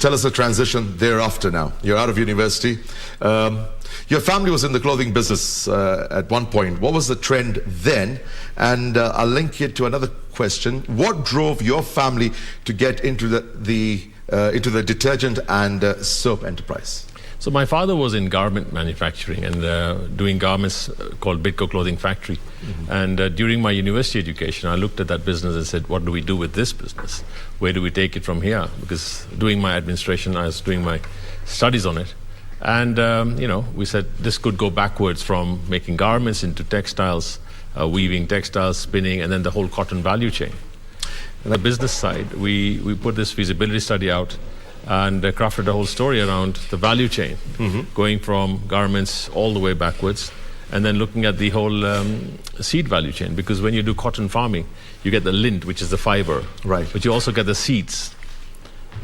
tell us the transition thereafter now. You're out of university. Your family was in the clothing business at one point. What was the trend then? And I'll link it to another question. What drove your family to get into the detergent and soap enterprise? So my father was in garment manufacturing and doing garments called Bidco Clothing Factory. And during my university education, I looked at that business and said, what do we do with this business? Where do we take it from here? Because doing my administration, I was doing my studies on it. And, we said this could go backwards from making garments into textiles, weaving textiles, spinning, and then the whole cotton value chain. On the business side, we put this feasibility study out and crafted a whole story around the value chain, going from garments all the way backwards, and then looking at the whole seed value chain. Because when you do cotton farming, you get the lint, which is the fiber, right? But you also get the seeds.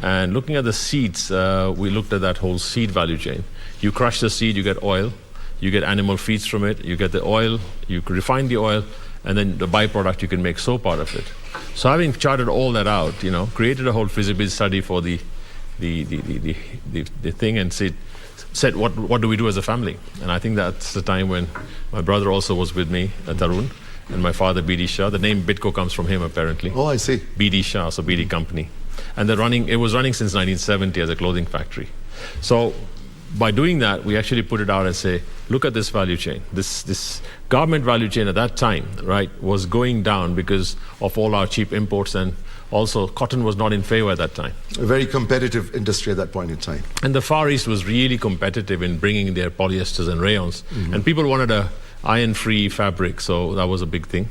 And looking at the seeds, we looked at that whole seed value chain. You crush the seed, you get oil, you get animal feeds from it, you get the oil, you refine the oil, and then the byproduct, you can make soap out of it. So having charted all that out, created a whole feasibility study for the thing and said what do we do as a family? And I think that's the time when my brother also was with me, Tarun, and my father, BD Shah. The name Bidco comes from him, apparently. Oh, I see. BD Shah, so BD company. And it was running since 1970 as a clothing factory. So by doing that, we actually put it out and say, look at this value chain. This garment value chain at that time, right, was going down because of all our cheap imports, and also cotton was not in favor at that time. A very competitive industry at that point in time. And the Far East was really competitive in bringing their polyesters and rayons. And people wanted a iron-free fabric, so that was a big thing.